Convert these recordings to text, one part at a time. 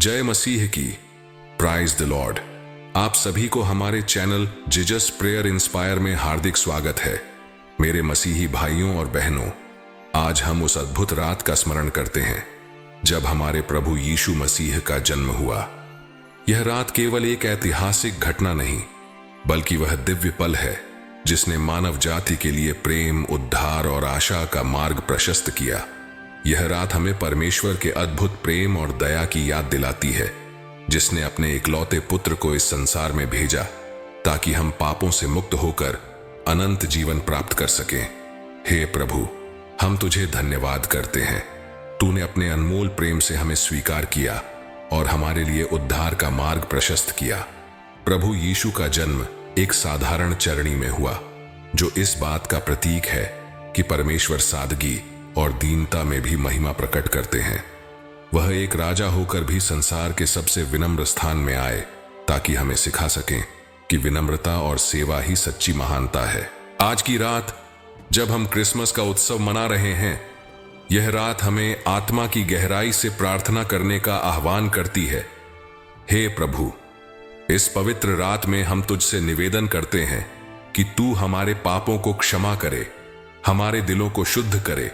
जय मसीह की। Praise the Lord. आप सभी को हमारे चैनल जीसस प्रेयर इंस्पायर में हार्दिक स्वागत है। मेरे मसीही भाइयों और बहनों, आज हम उस अद्भुत रात का स्मरण करते हैं जब हमारे प्रभु यीशु मसीह का जन्म हुआ। यह रात केवल एक ऐतिहासिक घटना नहीं, बल्कि वह दिव्य पल है जिसने मानव जाति के लिए प्रेम, उद्धार और आशा का मार्ग प्रशस्त किया। यह रात हमें परमेश्वर के अद्भुत प्रेम और दया की याद दिलाती है, जिसने अपने इकलौते पुत्र को इस संसार में भेजा ताकि हम पापों से मुक्त होकर अनंत जीवन प्राप्त कर सकें। हे प्रभु, हम तुझे धन्यवाद करते हैं। तूने अपने अनमोल प्रेम से हमें स्वीकार किया और हमारे लिए उद्धार का मार्ग प्रशस्त किया। प्रभु यीशु का जन्म एक साधारण चरणी में हुआ, जो इस बात का प्रतीक है कि परमेश्वर सादगी और दीनता में भी महिमा प्रकट करते हैं। वह एक राजा होकर भी संसार के सबसे विनम्र स्थान में आए ताकि हमें सिखा सकें कि विनम्रता और सेवा ही सच्ची महानता है। आज की रात जब हम क्रिसमस का उत्सव मना रहे हैं, यह रात हमें आत्मा की गहराई से प्रार्थना करने का आह्वान करती है। हे प्रभु, इस पवित्र रात में हम तुझसे निवेदन करते हैं कि तू हमारे पापों को क्षमा करे, हमारे दिलों को शुद्ध करे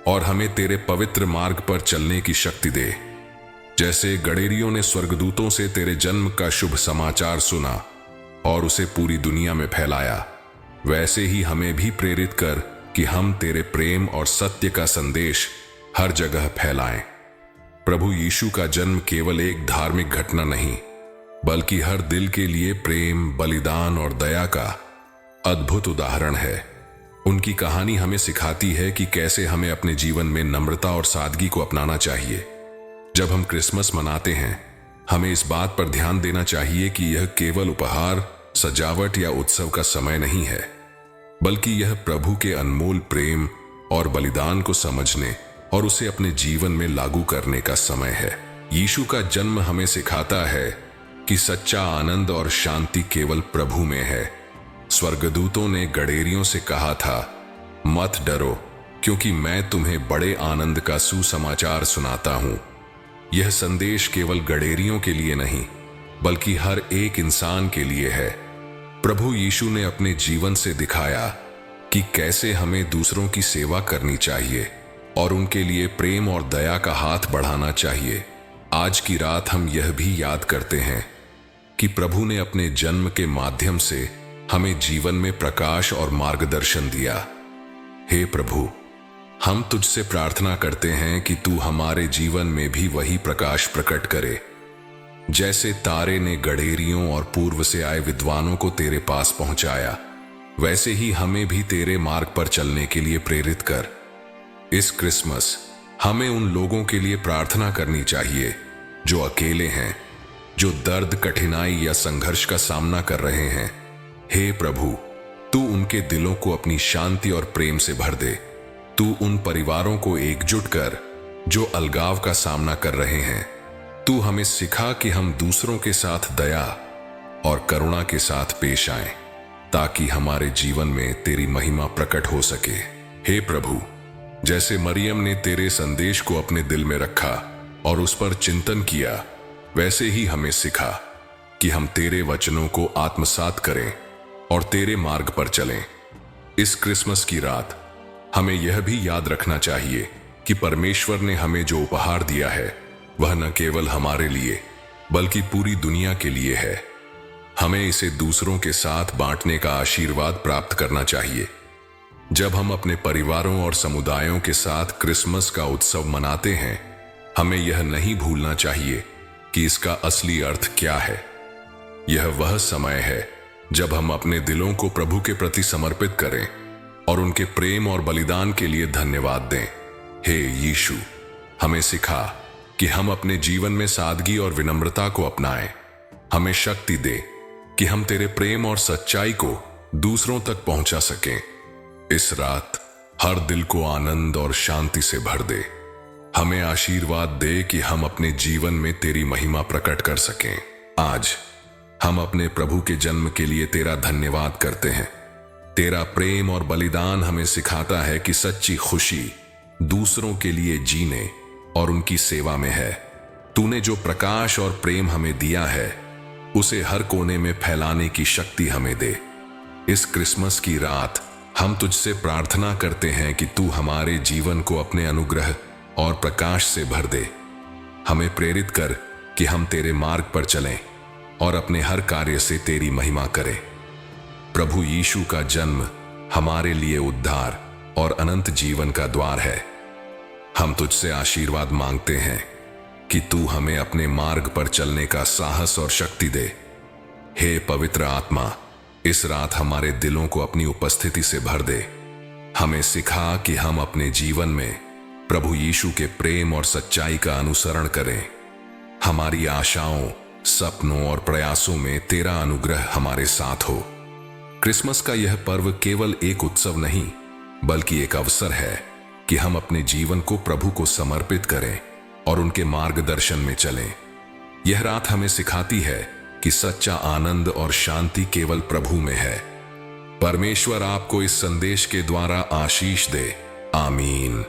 और हमें तेरे पवित्र मार्ग पर चलने की शक्ति दे। जैसे गडेरियों ने स्वर्गदूतों से तेरे जन्म का शुभ समाचार सुना और उसे पूरी दुनिया में फैलाया, वैसे ही हमें भी प्रेरित कर कि हम तेरे प्रेम और सत्य का संदेश हर जगह फैलाएं। प्रभु यीशु का जन्म केवल एक धार्मिक घटना नहीं, बल्कि हर दिल के लिए प्रेम, बलिदान और दया का अद्भुत उदाहरण है। उनकी कहानी हमें सिखाती है कि कैसे हमें अपने जीवन में नम्रता और सादगी को अपनाना चाहिए। जब हम क्रिसमस मनाते हैं, हमें इस बात पर ध्यान देना चाहिए कि यह केवल उपहार, सजावट या उत्सव का समय नहीं है, बल्कि यह प्रभु के अनमोल प्रेम और बलिदान को समझने और उसे अपने जीवन में लागू करने का समय है। यीशु का जन्म हमें सिखाता है कि सच्चा आनंद और शांति केवल प्रभु में है। स्वर्गदूतों ने गडेरियों से कहा था, मत डरो, क्योंकि मैं तुम्हें बड़े आनंद का सुसमाचार सुनाता हूं। यह संदेश केवल गडेरियों के लिए नहीं, बल्कि हर एक इंसान के लिए है। प्रभु यीशु ने अपने जीवन से दिखाया कि कैसे हमें दूसरों की सेवा करनी चाहिए और उनके लिए प्रेम और दया का हाथ बढ़ाना चाहिए। आज की रात हम यह भी याद करते हैं कि प्रभु ने अपने जन्म के माध्यम से हमें जीवन में प्रकाश और मार्गदर्शन दिया। हे प्रभु, हम तुझसे प्रार्थना करते हैं कि तू हमारे जीवन में भी वही प्रकाश प्रकट करे। जैसे तारे ने गडेरियों और पूर्व से आए विद्वानों को तेरे पास पहुंचाया, वैसे ही हमें भी तेरे मार्ग पर चलने के लिए प्रेरित कर। इस क्रिसमस हमें उन लोगों के लिए प्रार्थना करनी चाहिए जो अकेले हैं, जो दर्द, कठिनाई या संघर्ष का सामना कर रहे हैं। हे प्रभु, तू उनके दिलों को अपनी शांति और प्रेम से भर दे। तू उन परिवारों को एकजुट कर जो अलगाव का सामना कर रहे हैं। तू हमें सिखा कि हम दूसरों के साथ दया और करुणा के साथ पेश आएं, ताकि हमारे जीवन में तेरी महिमा प्रकट हो सके। हे प्रभु, जैसे मरियम ने तेरे संदेश को अपने दिल में रखा और उस पर चिंतन किया, वैसे ही हमें सिखा कि हम तेरे वचनों को आत्मसात करें और तेरे मार्ग पर चलें। इस क्रिसमस की रात हमें यह भी याद रखना चाहिए कि परमेश्वर ने हमें जो उपहार दिया है, वह न केवल हमारे लिए बल्कि पूरी दुनिया के लिए है। हमें इसे दूसरों के साथ बांटने का आशीर्वाद प्राप्त करना चाहिए। जब हम अपने परिवारों और समुदायों के साथ क्रिसमस का उत्सव मनाते हैं, हमें यह नहीं भूलना चाहिए कि इसका असली अर्थ क्या है। यह वह समय है जब हम अपने दिलों को प्रभु के प्रति समर्पित करें और उनके प्रेम और बलिदान के लिए धन्यवाद दें। हे यीशु, हमें सिखा कि हम अपने जीवन में सादगी और विनम्रता को अपनाएं। हमें शक्ति दे कि हम तेरे प्रेम और सच्चाई को दूसरों तक पहुंचा सकें। इस रात हर दिल को आनंद और शांति से भर दे। हमें आशीर्वाद दे कि हम अपने जीवन में तेरी महिमा प्रकट कर सकें। आज हम अपने प्रभु के जन्म के लिए तेरा धन्यवाद करते हैं। तेरा प्रेम और बलिदान हमें सिखाता है कि सच्ची खुशी दूसरों के लिए जीने और उनकी सेवा में है। तूने जो प्रकाश और प्रेम हमें दिया है उसे हर कोने में फैलाने की शक्ति हमें दे। इस क्रिसमस की रात हम तुझसे प्रार्थना करते हैं कि तू हमारे जीवन को अपने अनुग्रह और प्रकाश से भर दे। हमें प्रेरित कर कि हम तेरे मार्ग पर चलें और अपने हर कार्य से तेरी महिमा करें। प्रभु यीशु का जन्म हमारे लिए उद्धार और अनंत जीवन का द्वार है। हम तुझसे आशीर्वाद मांगते हैं कि तू हमें अपने मार्ग पर चलने का साहस और शक्ति दे। हे पवित्र आत्मा, इस रात हमारे दिलों को अपनी उपस्थिति से भर दे। हमें सिखा कि हम अपने जीवन में प्रभु यीशु के प्रेम और सच्चाई का अनुसरण करें। हमारी आशाओं, सपनों और प्रयासों में तेरा अनुग्रह हमारे साथ हो। क्रिसमस का यह पर्व केवल एक उत्सव नहीं बल्कि एक अवसर है कि हम अपने जीवन को प्रभु को समर्पित करें और उनके मार्गदर्शन में चलें। यह रात हमें सिखाती है कि सच्चा आनंद और शांति केवल प्रभु में है। परमेश्वर आपको इस संदेश के द्वारा आशीष दे। आमीन।